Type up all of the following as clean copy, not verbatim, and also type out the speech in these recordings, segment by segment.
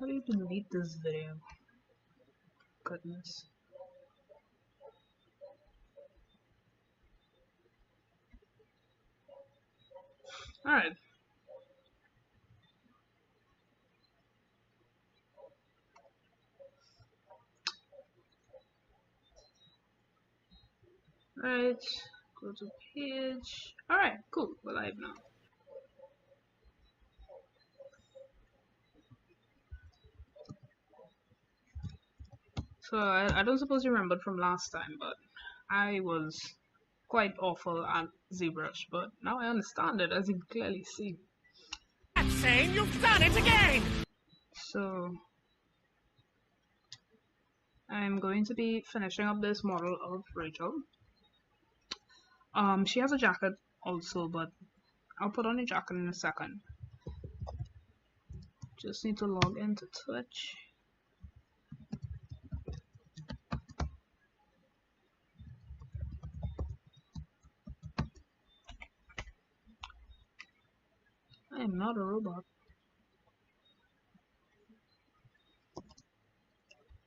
How do you delete this video? Goodness. Alright. Right. Go to page. Alright, cool. We're live now. So I don't suppose you remembered from last time, but I was quite awful at Zbrush, but now I understand it, as you can clearly see. That's saying you've done it again! So I'm going to be finishing up this model of Rachel. She has a jacket also, but I'll put on a jacket in a second. Just need to log into Twitch. I am not a robot.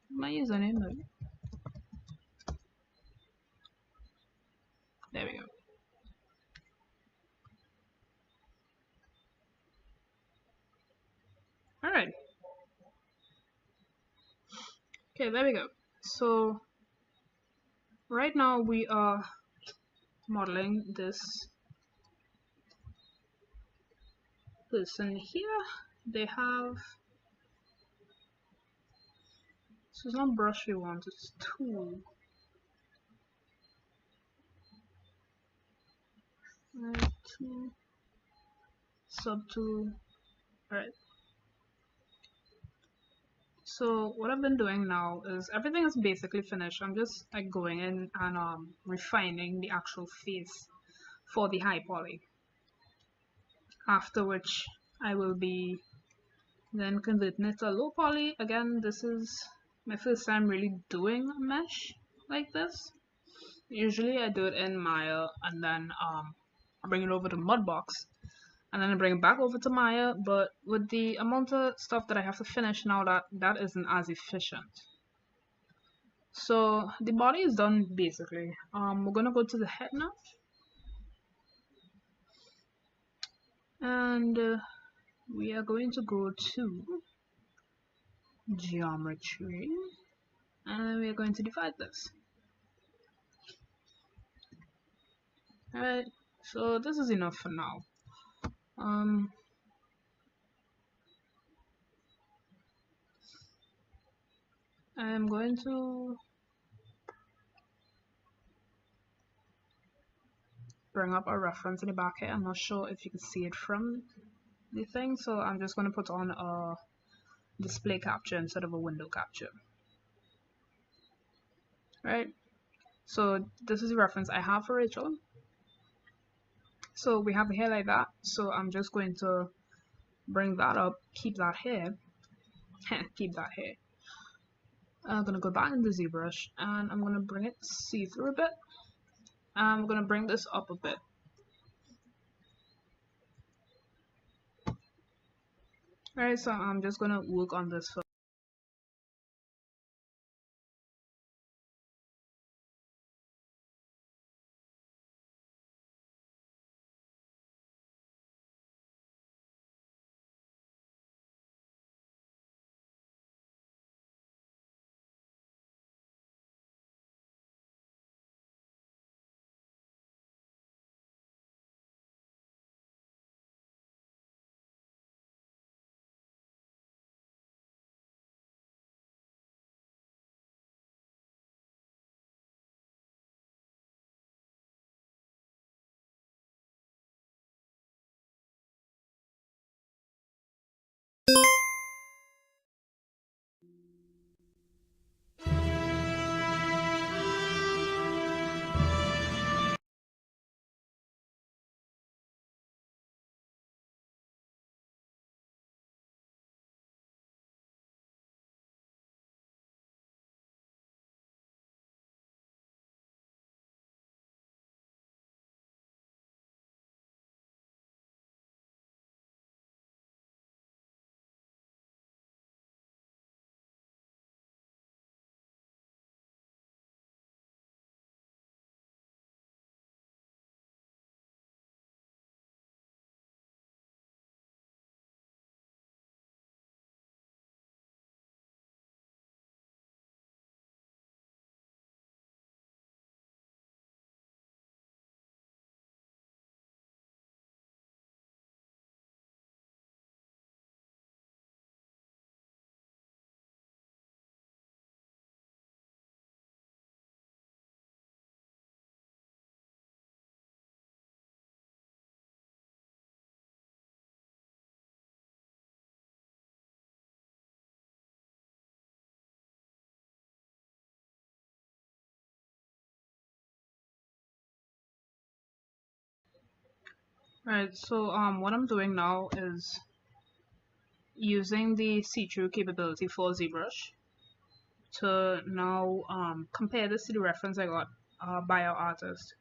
My username though. There we go. Alright. Okay, there we go. So right now we are modeling this person here. They have, so it's not brush we want, it's tool. Right, tool, subtool. Alright. So what I've been doing now is everything is basically finished. I'm just like going in and refining the actual face for the high poly. After which I will be then converting it to low poly. Again, this is my first time really doing a mesh like this. Usually I do it in Maya and then I bring it over to Mudbox and then I bring it back over to Maya, but with the amount of stuff that I have to finish now, that isn't as efficient. So the body is done basically. We're gonna go to the head now. And we are going to go to geometry and we are going to divide this. Alright, so this is enough for now. I'm going to bring up a reference in the back here. I'm not sure if you can see it from the thing, so I'm just going to put on a display capture instead of a window capture. Right, so this is the reference I have for Rachel. So we have a hair like that, so I'm just going to bring that up, keep that here, keep that here. I'm gonna go back into Zbrush and I'm gonna bring it see-through a bit. I'm gonna bring this up a bit. Alright, so I'm just gonna work on this first. Right, so what I'm doing now is using the see-through capability for Zbrush to now compare this to the reference I got by our artist,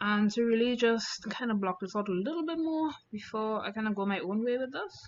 and to really just kind of block this out a little bit more before I kind of go my own way with this.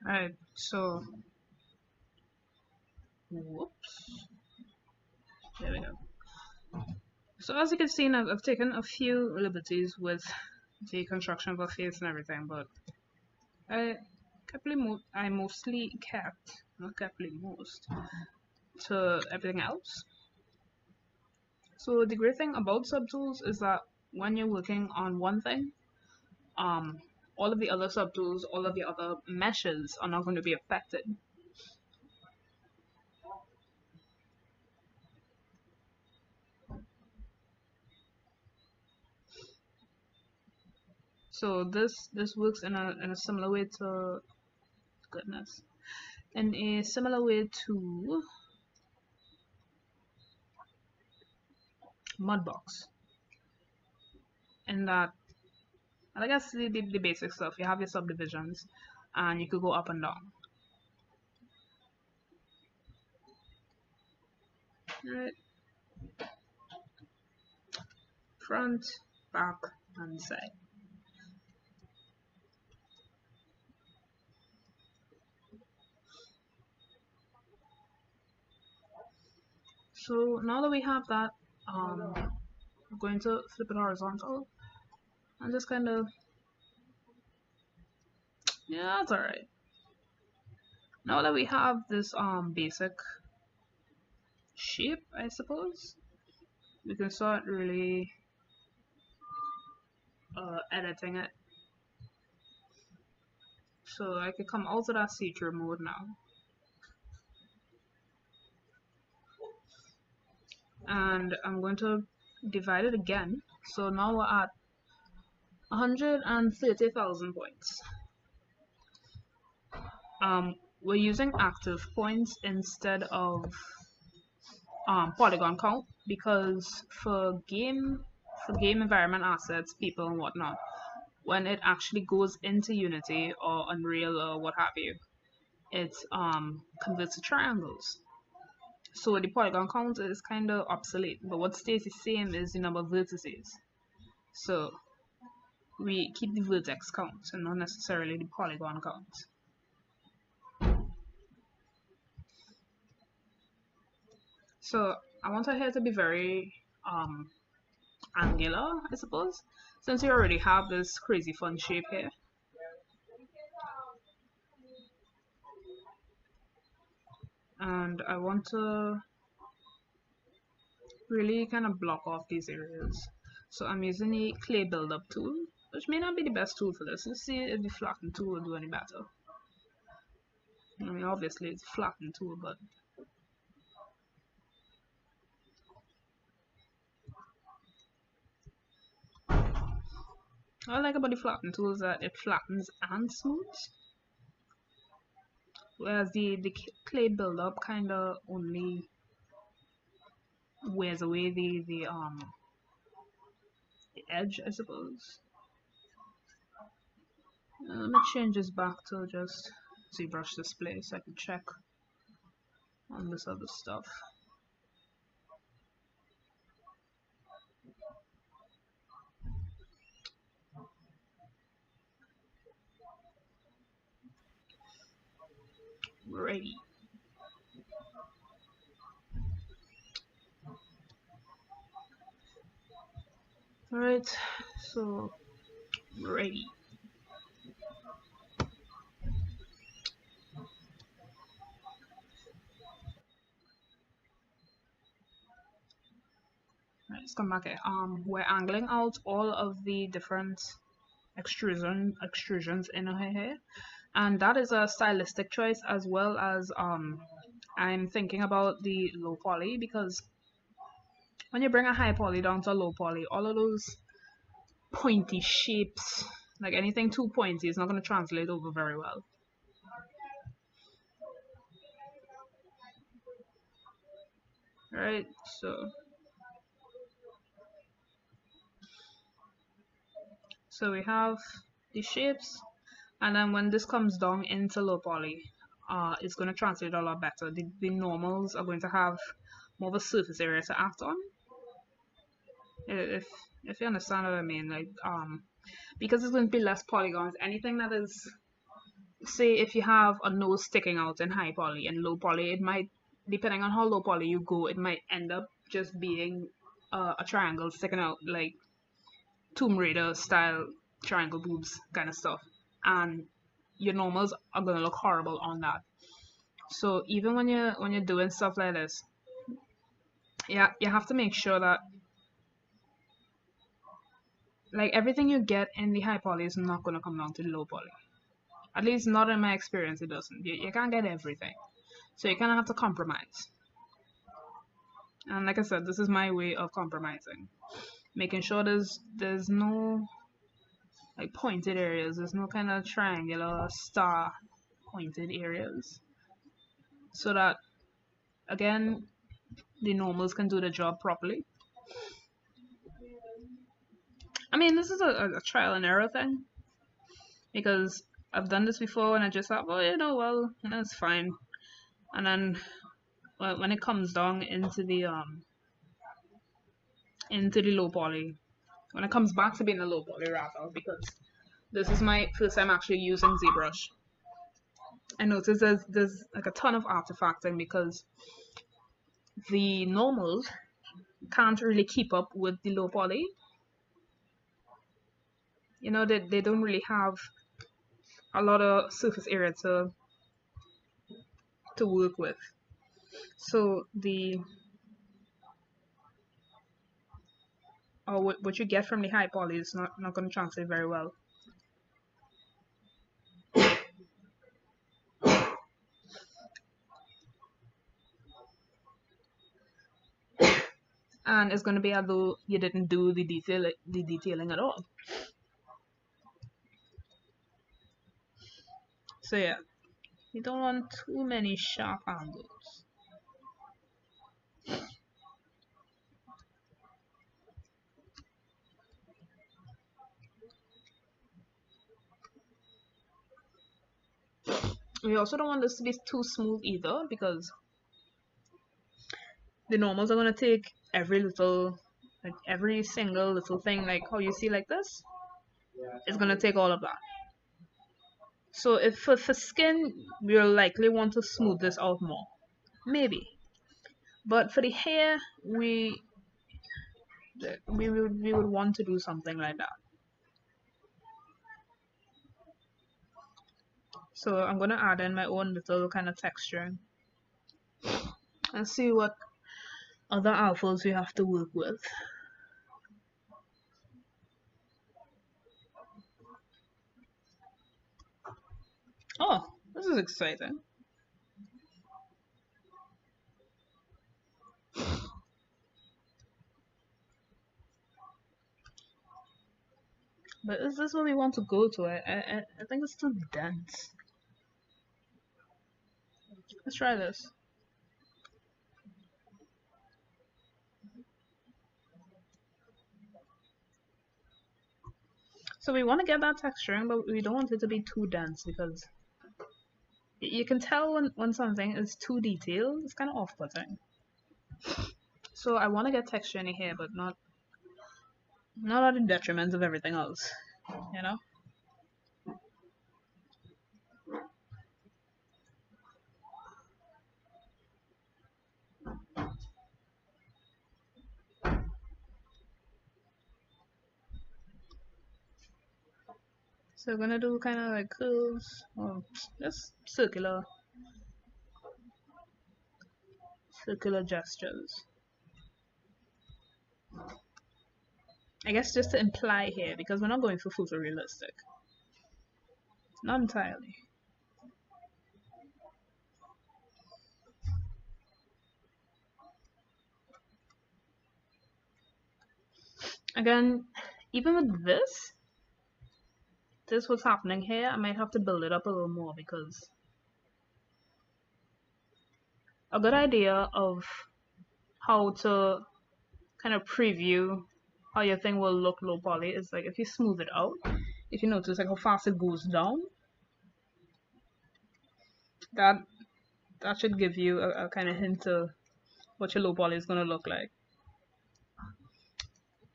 Alright, so whoops, there we go. So as you can see, now I've taken a few liberties with the construction of a face and everything, but I mostly kept, not carefully most, to everything else. So the great thing about subtools is that when you're working on one thing, um, all of the other subtools, all of the other meshes are not going to be affected. So this works in a similar way to goodness, in a similar way to Mudbox. In that, I guess the basic stuff. You have your subdivisions, and you could go up and down. Right, front, back, and side. So now that we have that, I'm going to flip it horizontal and just kind of, yeah, that's alright. Now that we have this basic shape, I suppose, we can start really editing it. So I could come out of that see-through mode now. And I'm going to divide it again. So now we're at 130,000 points. We're using active points instead of polygon count because for game environment assets, people and whatnot, when it actually goes into Unity or Unreal or what have you, it converts to triangles. So the polygon count is kind of obsolete, but what stays the same is the number of vertices. So we keep the vertex count and not necessarily the polygon count. So I want our hair to be very angular, I suppose, since we already have this crazy fun shape here. and I want to really kind of block off these areas. So I'm using the clay buildup tool, which may not be the best tool for this. Let's see if the flatten tool will do any better. I mean, obviously it's a flatten tool, but what I like about the flatten tool is that it flattens and smooths, whereas the clay buildup kind of only wears away the edge, I suppose. Let me change this back to just ZBrush display so I can check on this other stuff. Ready. Alright, so ready. Right, let's come back here. We're angling out all of the different extrusions in her hair, and that is a stylistic choice, as well as I'm thinking about the low poly, because when you bring a high poly down to a low poly, all of those pointy shapes, like anything too pointy, is not going to translate over very well. Right, so we have the shapes, and then when this comes down into low poly, it's going to translate a lot better. The normals are going to have more of a surface area to act on. If if you understand what I mean, like because it's going to be less polygons. Anything that is, say, if you have a nose sticking out in high poly and low poly, it might, depending on how low poly you go, it might end up just being a triangle sticking out, like Tomb Raider style triangle boobs kind of stuff, and your normals are gonna look horrible on that. So even when you're doing stuff like this, yeah, you have to make sure that like everything you get in the high poly is not gonna come down to the low poly. At least not in my experience, it doesn't. You can't get everything, so you kind of have to compromise. And like I said, this is my way of compromising, making sure there's no like pointed areas. There's no kind of triangular star pointed areas, so that again the normals can do the job properly. I mean, this is a trial and error thing, because I've done this before and I just thought, well, well, that's fine. And then when it comes down into the low poly, when it comes back to being a low poly rather, because this is my first time actually using ZBrush, I noticed there's like a ton of artifacting, because the normals can't really keep up with the low poly. They don't really have a lot of surface area to work with. So what you get from the high poly is not going to translate very well. And it's going to be as though you didn't do the detailing at all. So yeah, you don't want too many sharp angles. We also don't want this to be too smooth either, because the normals are going to take every single little thing, like how you see like this, it's going to take all of that. So if for skin, we'll likely want to smooth this out more, maybe. But for the hair, we would want to do something like that. So I'm gonna add in my own little kind of texture. Let's see what other alphas we have to work with. Oh, this is exciting. But is this what we want to go to? I think it's too dense. Let's try this. So we want to get that texturing, but we don't want it to be too dense because you can tell when something is too detailed. It's kind of off-putting. So I want to get texture in here, but not at the detriment of everything else, you know? So we're gonna do kind of like curves, or just circular gestures. I guess just to imply here, because we're not going for photorealistic. Not entirely. Again, even with this what's happening here, I might have to build it up a little more because a good idea of how to kind of preview how your thing will look low poly is like if you smooth it out, if you notice like how fast it goes down, that should give you a kind of hint of what your low poly is going to look like.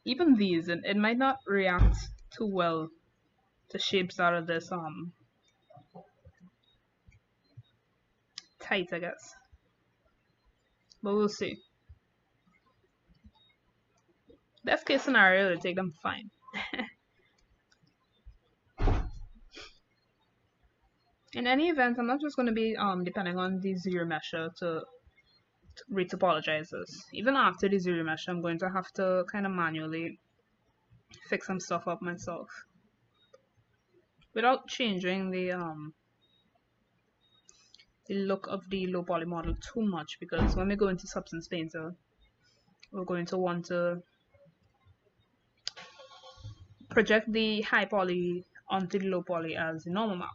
Even these, it might not react too well to shapes out of this tight, I guess. But we'll see. Best case scenario, it'll take them fine. In any event, I'm not just going to be depending on the zero mesher to retopologize this. Even after the zero mesher, I'm going to have to kind of manually fix some stuff up myself without changing the look of the low poly model too much, because when we go into Substance Painter, we're going to want to project the high poly onto the low poly as the normal map.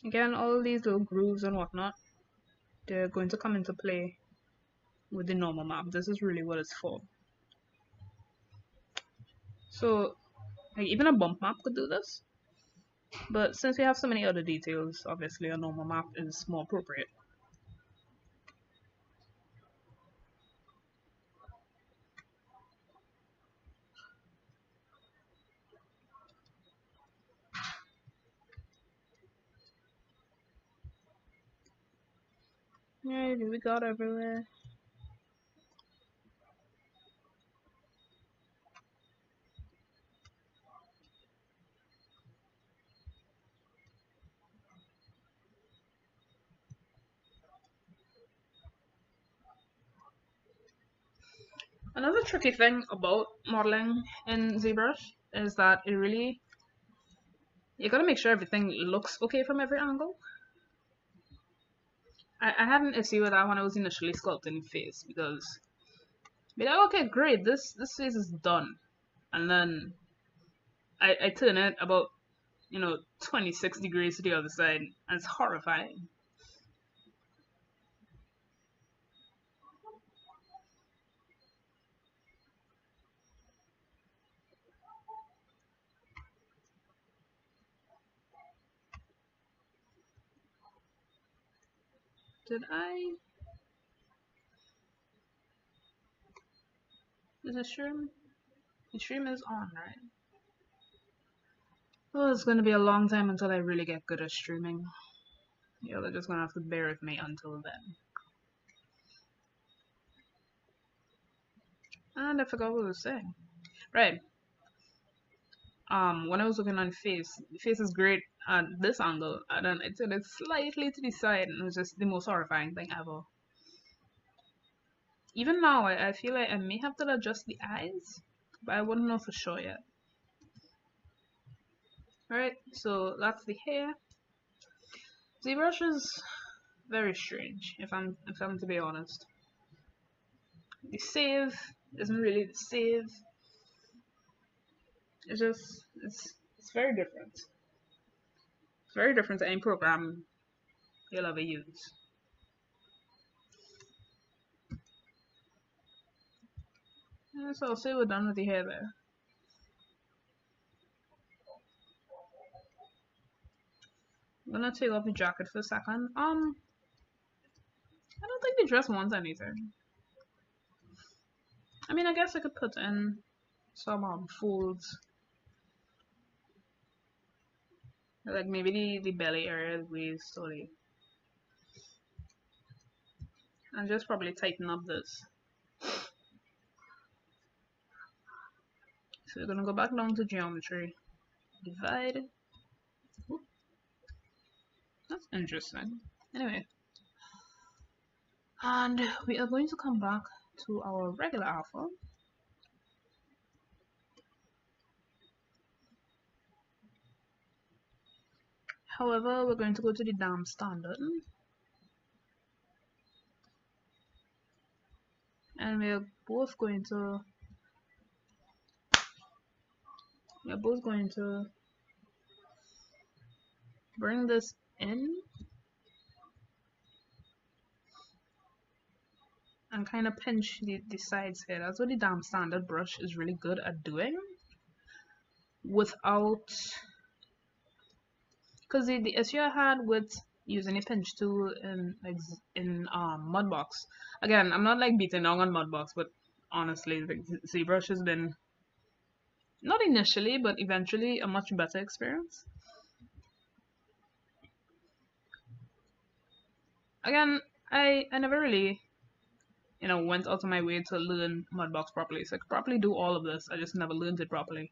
Again, all these little grooves and whatnot, they're going to come into play with the normal map. This is really what it's for. So, like, even a bump map could do this. But since we have so many other details, obviously a normal map is more appropriate. Alright, we got everywhere. Another tricky thing about modeling in Zbrush is that you gotta make sure everything looks okay from every angle. I had an issue with that when I was initially sculpting the face, because be like, okay, great, this face is done, and then I turn it about 26 degrees to the other side, and it's horrifying. Did I? Is the stream? The stream is on, right? Well, it's gonna be a long time until I really get good at streaming. Yeah, they're just gonna have to bear with me until then. And I forgot what I was saying. Right. when I was looking on the face is great at this angle, and then I turned it slightly to the side, and it was just the most horrifying thing ever. Even now, I feel like I may have to adjust the eyes, but I wouldn't know for sure yet. Alright, so that's the hair. Zbrush is very strange, if I'm to be honest. The save isn't really the save. It's just it's very different. It's very different to any program you'll ever use. Yeah, so I'll say we're done with the hair there. I'm gonna take off the jacket for a second. I don't think the dress wants anything. I mean, I guess I could put in some folds, like maybe the belly area, the waist, or the, and just probably tighten up this. So we're gonna go back down to geometry, divide. Ooh, that's interesting. Anyway, and we are going to come back to our regular alpha. However, we're going to go to the damn standard, and we're both going to bring this in and kind of pinch the sides here. That's what the damn standard brush is really good at doing without, because the issue I had with using a pinch tool in Mudbox, again, I'm not like beating down on Mudbox, but honestly, the Zbrush has been, not initially, but eventually, a much better experience. Again, I never really, went out of my way to learn Mudbox properly, so I could properly do all of this. I just never learned it properly.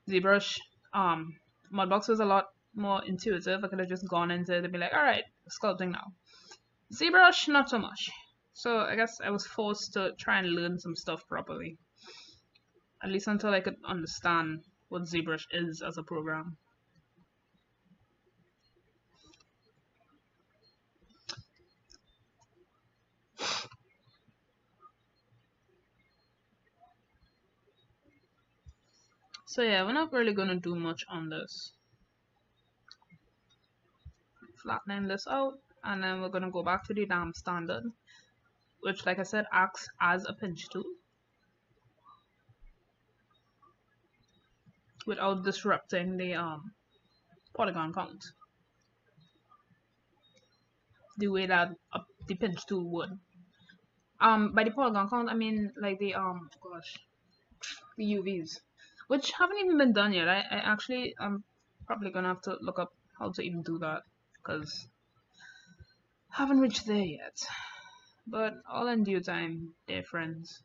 Zbrush, Mudbox was a lot more intuitive. I could have just gone into it and be like, alright, sculpting now. Zbrush, not so much. So I guess I was forced to try and learn some stuff properly. At least until I could understand what Zbrush is as a program. So yeah, we're not really gonna do much on this. Flattening this out, and then we're gonna go back to the damn standard, which, like I said, acts as a pinch tool without disrupting the polygon count the way that the pinch tool would. By the polygon count, I mean like the the UVs, which haven't even been done yet. I actually, I'm probably gonna have to look up how to even do that, because I haven't reached there yet. But all in due time, dear friends.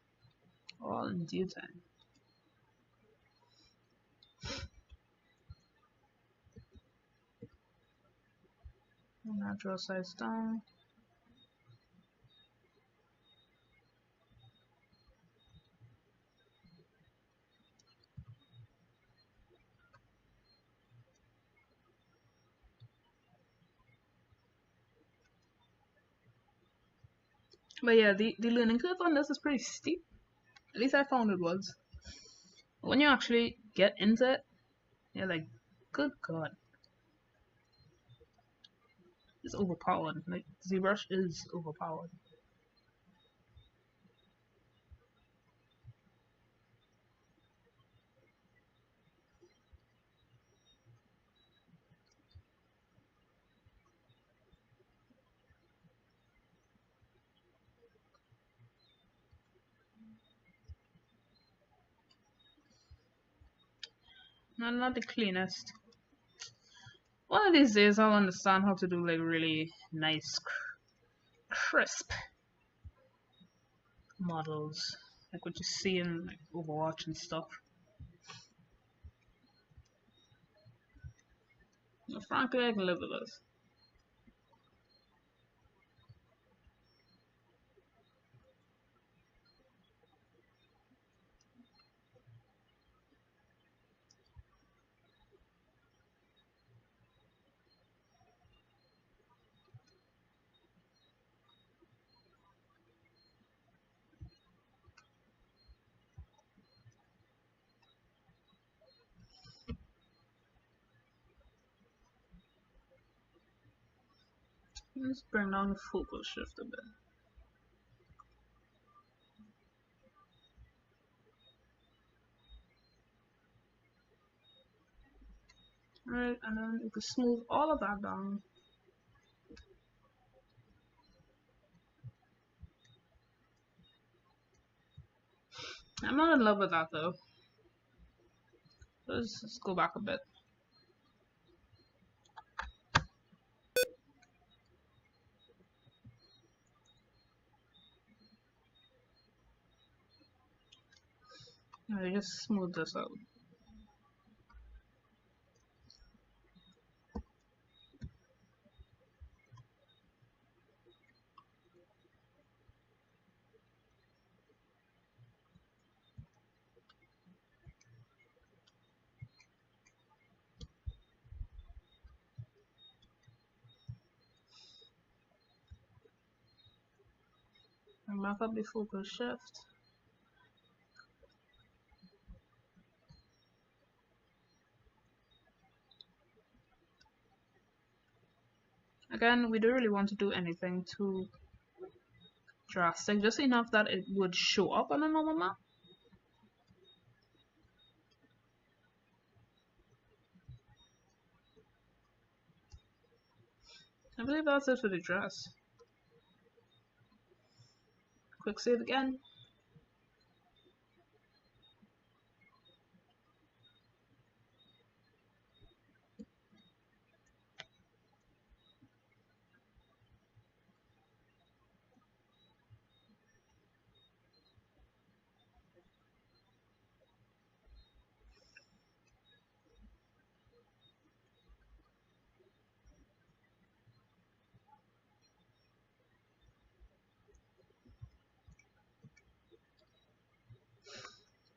All in due time. Natural size down. But yeah, the learning curve on this is pretty steep. At least I found it was. When you actually get into it, you're like, good god. It's overpowered. Like, ZBrush is overpowered. Not the cleanest. One of these days I'll understand how to do like really nice, crisp models. Like what you see in like Overwatch and stuff. Frankly, I can live with this. Let's bring down the focal shift a bit. Alright, and then you can smooth all of that down. I'm not in love with that though. Let's go back a bit. Alright, just smooth this out. And back up the focal shift. Again, we don't really want to do anything too drastic, just enough that it would show up on a normal map. I believe that's it for the dress. Quick save again.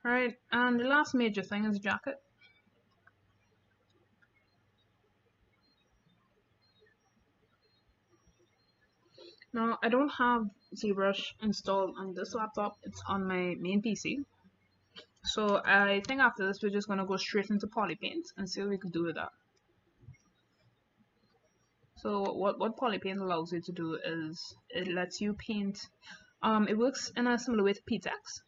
Alright, and the last major thing is jacket. Now, I don't have Zbrush installed on this laptop, it's on my main PC. So I think after this we're just going to go straight into Polypaint and see what we can do with that. So what Polypaint allows you to do is it lets you paint, it works in a similar way to PTEX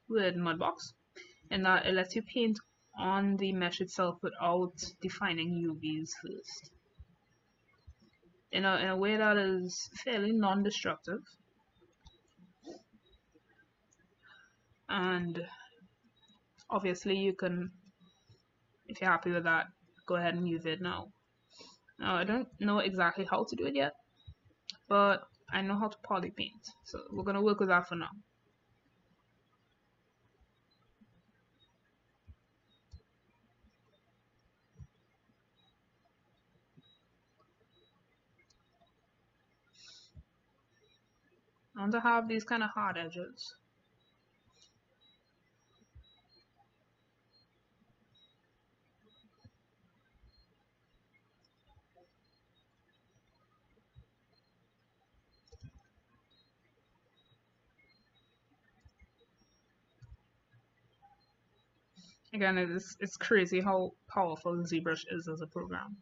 with Mudbox, in that it lets you paint on the mesh itself without defining UVs first. In a way that is fairly non-destructive. And obviously you can, if you're happy with that, go ahead and use it now. Now I don't know exactly how to do it yet, but I know how to poly paint, so we're gonna work with that for now. I want to have these kind of hard edges. Again, it's crazy how powerful Zbrush is as a program.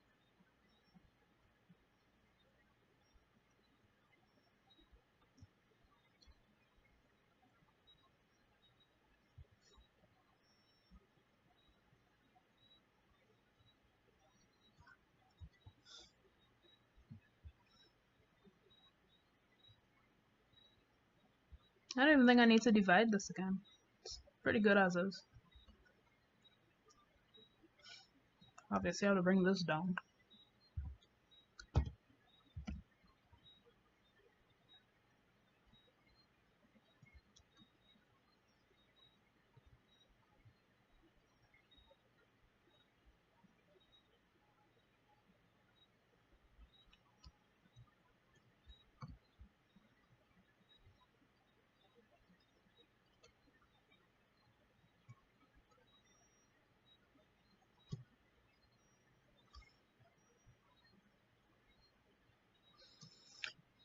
I don't even think I need to divide this again. It's pretty good as is. Obviously I have to bring this down.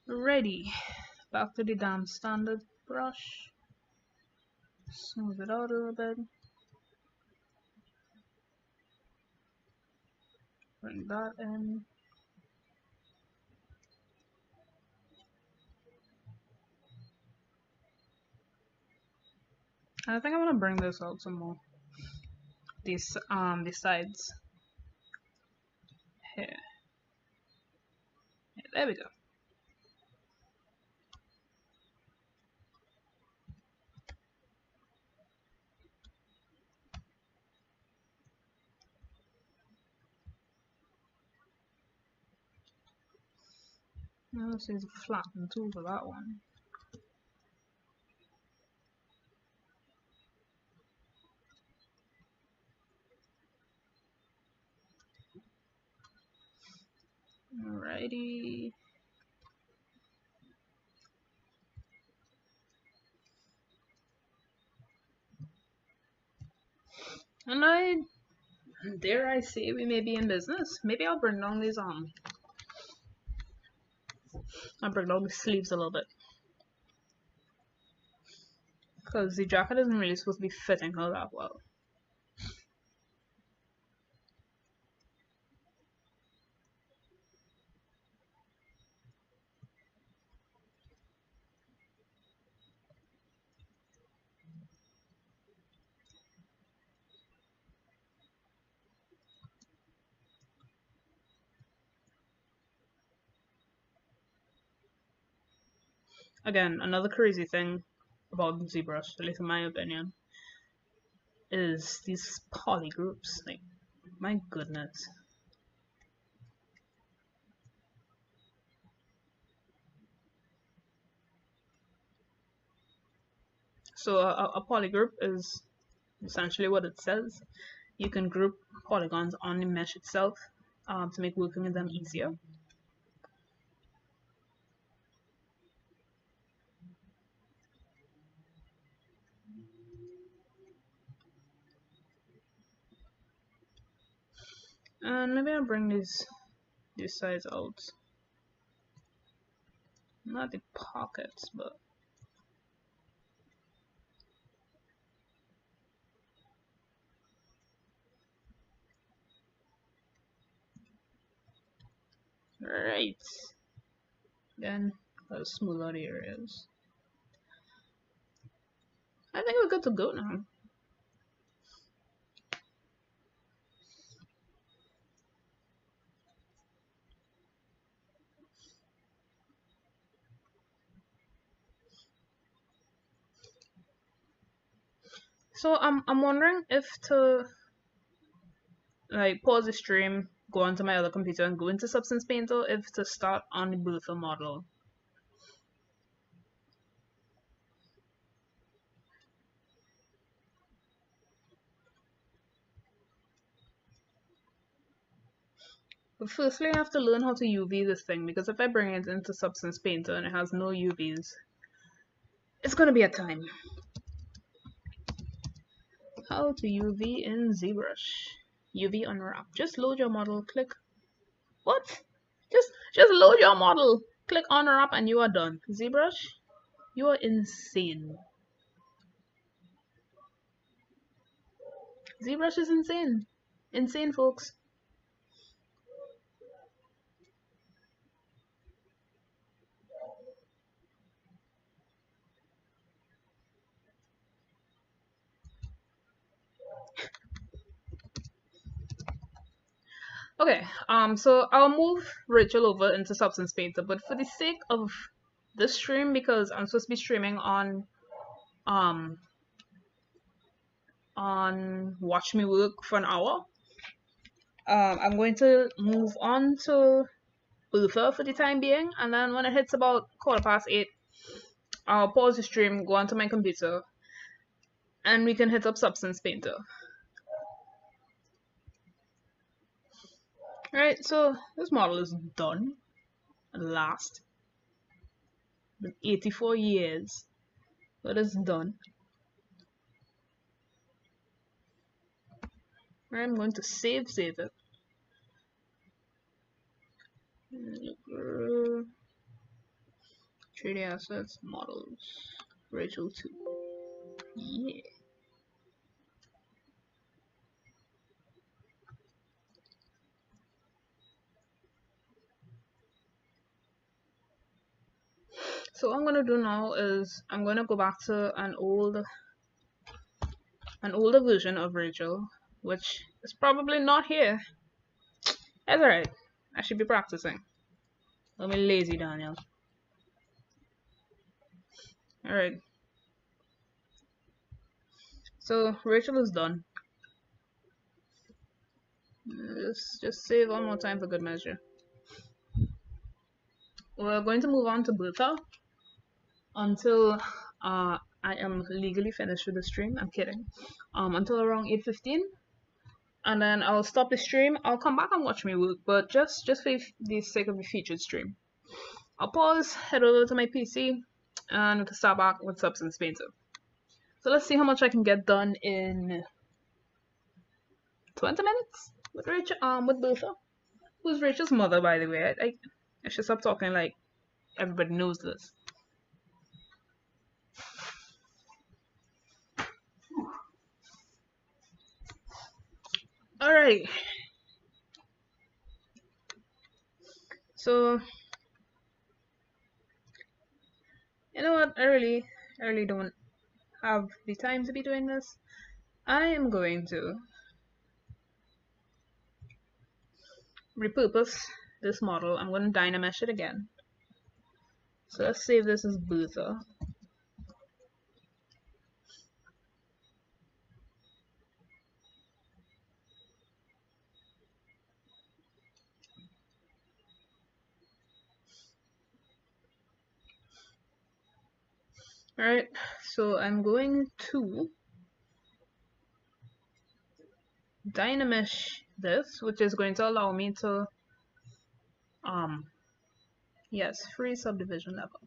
Ready. Back to the damn standard brush. Smooth it out a little bit. Bring that in. I think I'm gonna bring this out some more. These the sides. Here. Yeah, there we go. Now let's use a flatten tool for that one. Alrighty. And dare I say, we may be in business. Maybe I'll bring down these I'll bring down the sleeves a little bit. Because the jacket isn't really supposed to be fitting her that well. Again, another crazy thing about Zbrush, at least in my opinion, is these polygroups. Like, my goodness. So a polygroup is essentially what it says. You can group polygons on the mesh itself to make working with them easier. And maybe I'll bring these sides out. Not the pockets, but right. Then let's smooth out the areas. I think we're good to go now. So I'm wondering if to like pause the stream, go onto my other computer and go into Substance Painter, if to start on the Bertha model. But firstly, I have to learn how to UV this thing, because if I bring it into Substance Painter and it has no UVs, it's gonna be a time. How to UV in ZBrush. UV unwrap. Just load your model, click. What? Just load your model. Click unwrap and you are done. ZBrush, you are insane. ZBrush is insane. Insane, folks. Okay, so I'll move Rachel over into Substance Painter, but for the sake of this stream, because I'm supposed to be streaming on Watch Me Work for an hour, I'm going to move on to Bertha for the time being, and then when it hits about 8:15, I'll pause the stream, go onto my computer, and we can hit up Substance Painter. Alright, so this model is done at last. Been 84 years, but it's done. I'm going to save it. 3D assets, models, Rachel 2. Yeah. So what I'm gonna do now is I'm gonna go back to an older version of Rachel, which is probably not here. That's alright. I should be practicing. Let me lazy Daniel. Alright. So Rachel is done. Just save one more time for good measure. We're going to move on to Bertha until I am legally finished with the stream. I'm kidding. Until around 8:15, and then I'll stop the stream. I'll come back and watch me work, but just for the sake of the featured stream, I'll pause, head over to my PC, and we can start back with Substance Painter. So let's see how much I can get done in 20 minutes with Rachel. With Bertha, who's Rachel's mother, by the way. I should stop talking like everybody knows this. Alright. So you know what? I really don't have the time to be doing this. I am going to repurpose this model. I'm going to dynamesh it again. So let's save this as Bertha. Alright, so I'm going to dynamesh this, which is going to allow me to yes, free subdivision level.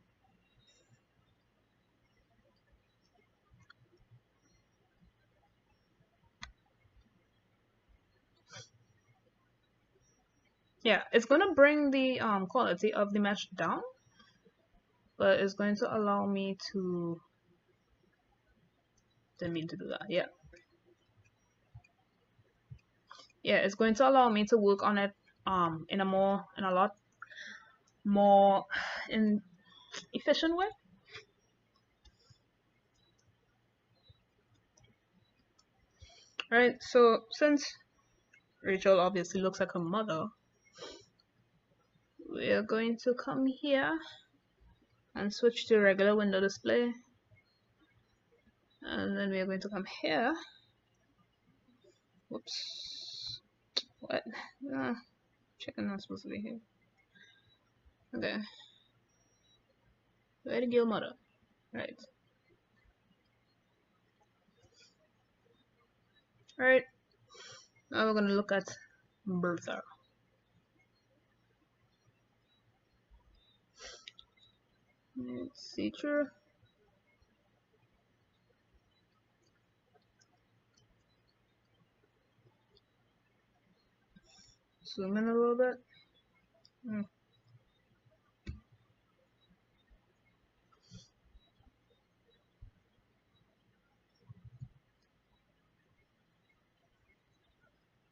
Yeah, it's going to bring the quality of the mesh down, but it's going to allow me to, didn't mean to do that. Yeah, it's going to allow me to work on it in a lot more efficient way. Right, so since Rachel obviously looks like her mother, we are going to come here and switch to regular window display, and then we are going to come here. Whoops, what? Chicken not supposed to be here. Okay, where did your mother? Right. Alright, now we're gonna look at Bertha. Feature. Zoom in a little bit. I'm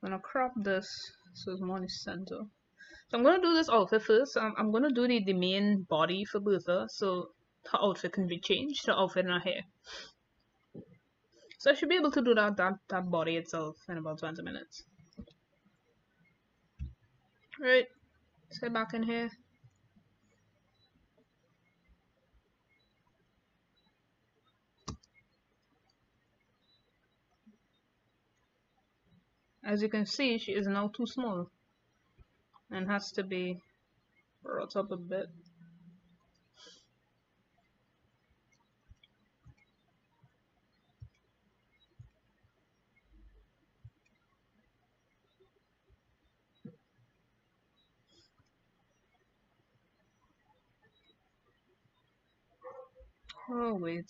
gonna crop this so it's more in the center. So I'm gonna do this outfit first. I'm gonna do the main body for Bertha, so her outfit can be changed, her outfit and her hair. So I should be able to do that body itself in about 20 minutes. Right, let's head back in here. As you can see, she is now too small and has to be brought up a bit. Oh wait.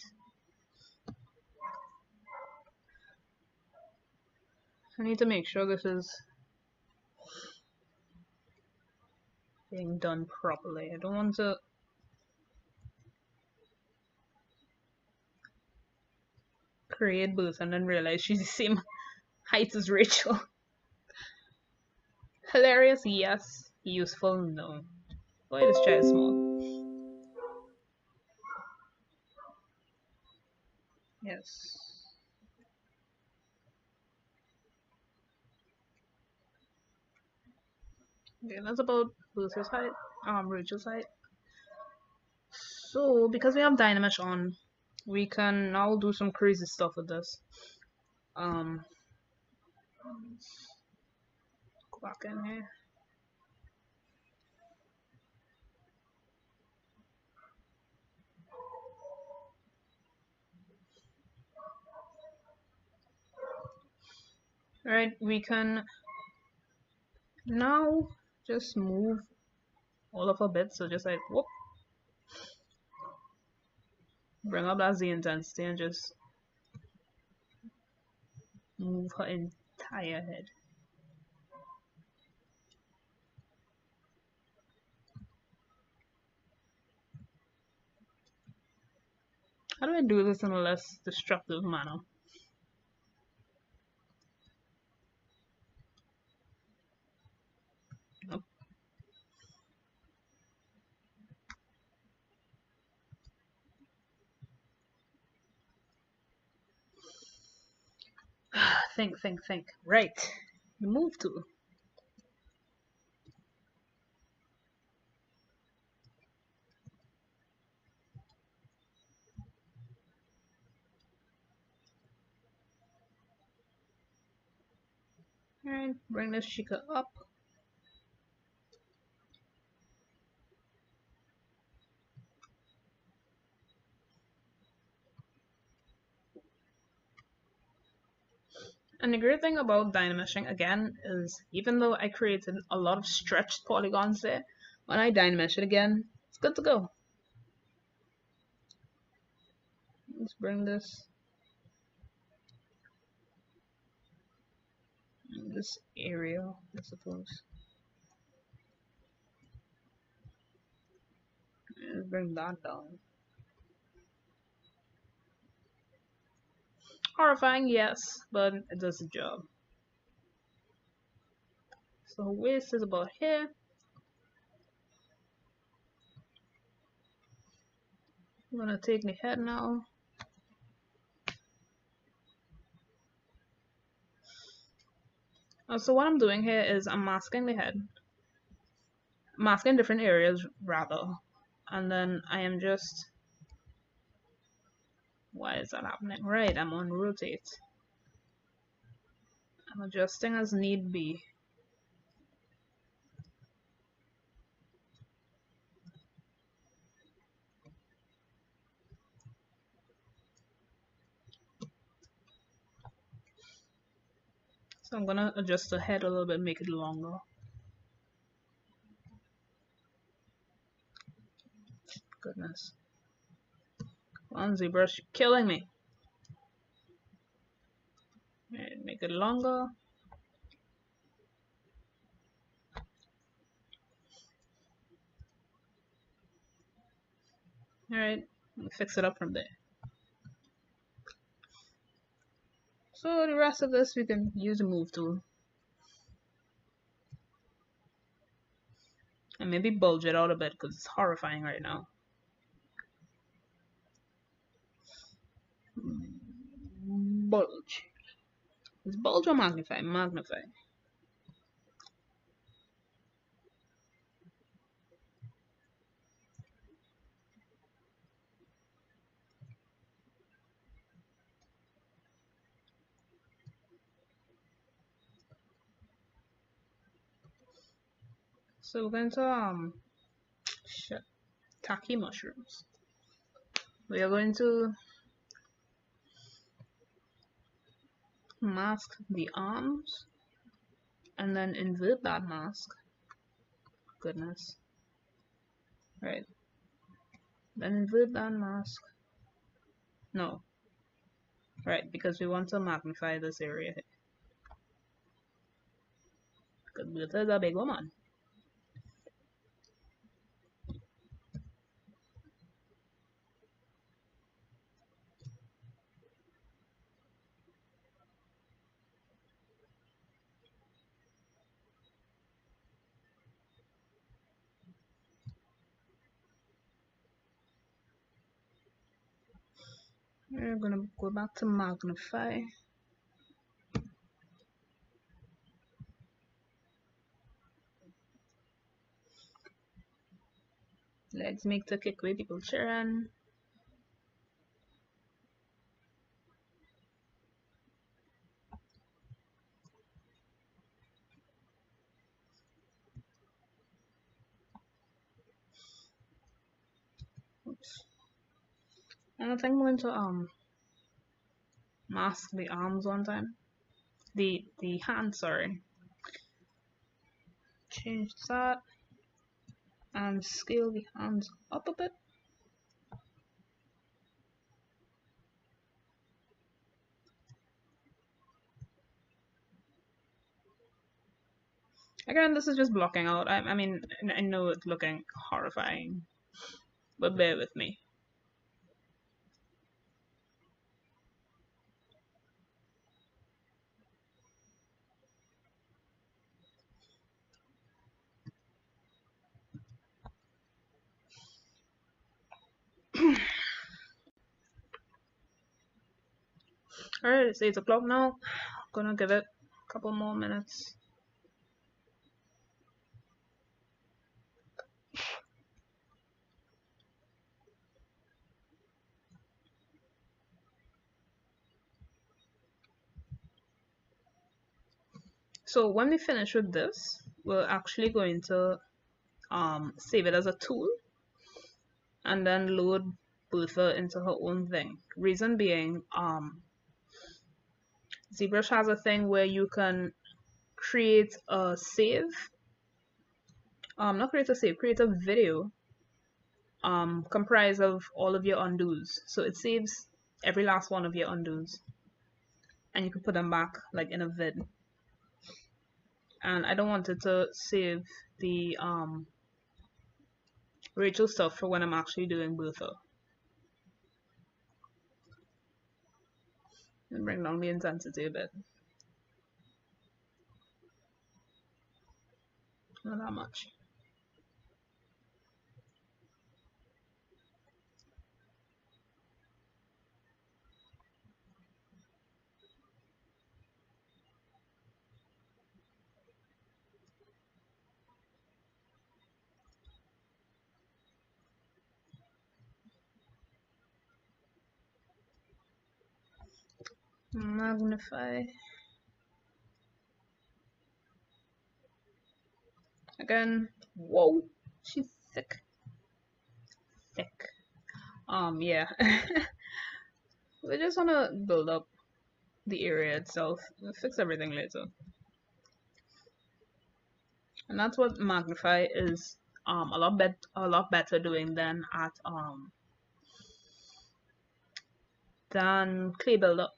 I need to make sure this is being done properly. I don't want to create both and then realize she's the same height as Rachel. Hilarious, yes. Useful, no. Boy, this child is small. Yes. Okay, that's about Lucy's height. Rachel's height. So, because we have Dynamesh on, we can now do some crazy stuff with this. Um, go back in here. Right, we can now just move all of our bits. So just like whoop, bring up that Z intensity and just move her entire head. How do I do this in a less destructive manner? Nope. Think. Right. The move tool. Alright, bring this Chica up. And the great thing about dynameshing again is even though I created a lot of stretched polygons there, when I dynamesh it again, it's good to go. Let's bring this area, I suppose. Let's bring that down. Horrifying, yes, but it does the job. So her waist is about here. I'm gonna take the head now. So what I'm doing here is I'm masking the head. Masking different areas rather. And then I am just, why is that happening? Right, I'm on rotate. I'm adjusting as need be. So I'm gonna adjust the head a little bit, make it longer. Goodness. Come on, Zbrush, you're killing me. Right, make it longer. Alright, fix it up from there. So the rest of this we can use the move tool. And maybe bulge it out a bit because it's horrifying right now. Bulge. It's bulge or magnify? Magnify. So we're going to tacky mushrooms. We are going to mask the arms and then invert that mask. Goodness. Right. Then invert that mask. No. Right, because we want to magnify this area here. Because this is a big woman. We're gonna go back to magnify. Let's make the kick with people cheering. Oops. And I think I'm going to mask the arms one time. The hands, sorry. Change that and scale the hands up a bit. Again, this is just blocking out. I mean, I know it's looking horrifying, but bear with me. Alright, it's 8 o'clock now. Gonna give it a couple more minutes. So when we finish with this, we're actually going to save it as a tool and then load Bertha into her own thing. Reason being, Zbrush has a thing where you can create a save. Not create a save, create a video comprised of all of your undos. So it saves every last one of your undos. And you can put them back like in a vid. And I don't want it to save the Rachel stuff for when I'm actually doing Bertha. And bring down the intensity a bit. Not that much. Magnify. Again. Whoa. She's thick. Thick. Yeah. We just want to build up the area itself. We'll fix everything later. And that's what Magnify is a lot better doing than at than Clay Builder.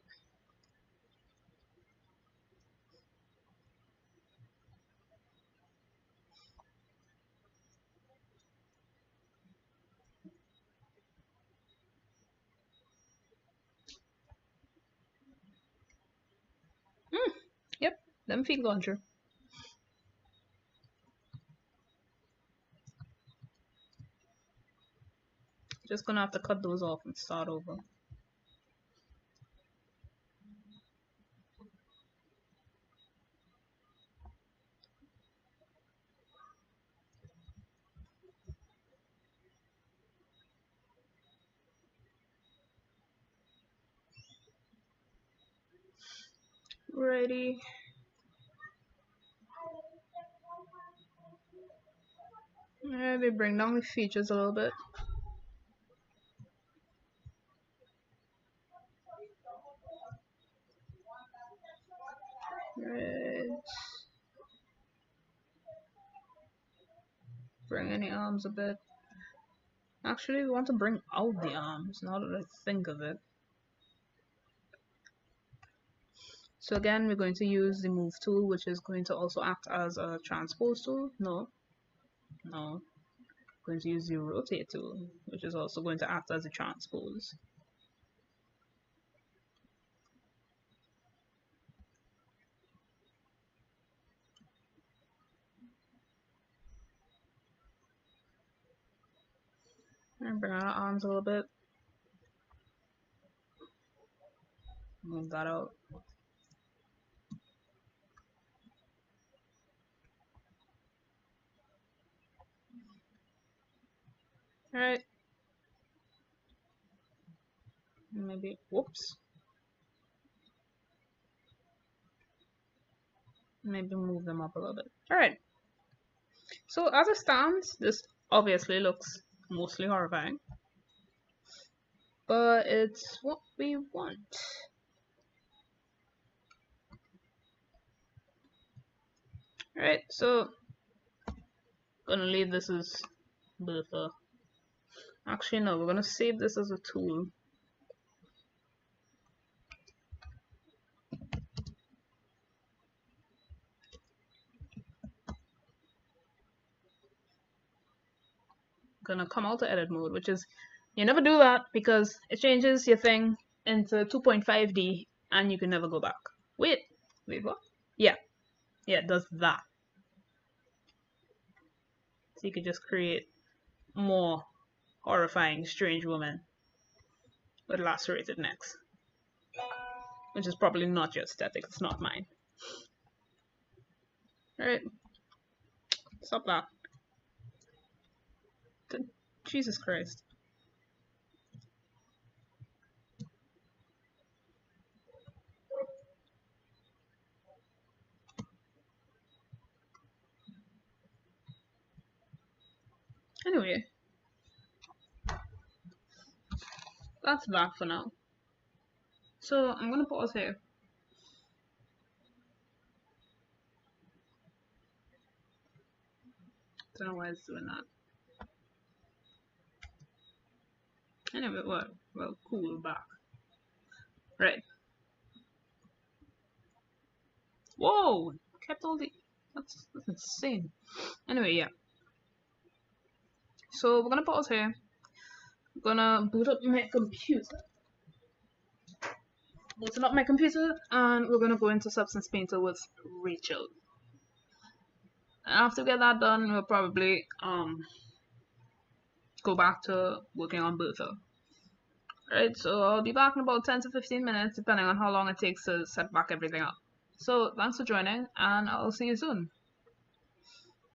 Yep, them feet gone through. Just gonna have to cut those off and start over. Ready. Maybe bring down the features a little bit. Right. Bring in the arms a bit. Actually, we want to bring out the arms, now that I think of it. So again, we're going to use the move tool, which is going to also act as a transpose tool. No. We're going to use the rotate tool, which is also going to act as a transpose. And bring out our arms a little bit. Move that out. Alright. Maybe, whoops. Maybe move them up a little bit. Alright. So as it stands, this obviously looks mostly horrifying. But it's what we want. Alright, so gonna leave this as Bertha. Actually no, we're gonna save this as a tool. Gonna come out to edit mode, which is, you never do that because it changes your thing into 2.5D and you can never go back. Wait, what? Yeah, it does that. So you could just create more horrifying, strange women with lacerated necks. Which is probably not your aesthetic, it's not mine. Alright, stop that. Jesus Christ. Anyway, that's that for now. So I'm gonna pause here. Don't know why it's doing that. Anyway, what? Well, cool, back. Right. Whoa! Kept all the... That's insane. Anyway, yeah. So we're gonna pause here. I'm gonna boot up my computer. Booting up my computer, and we're gonna go into Substance Painter with Rachel. And after we get that done, we'll probably go back to working on Bertha. Right, so I'll be back in about 10 to 15 minutes, depending on how long it takes to set back everything up. So thanks for joining, and I'll see you soon.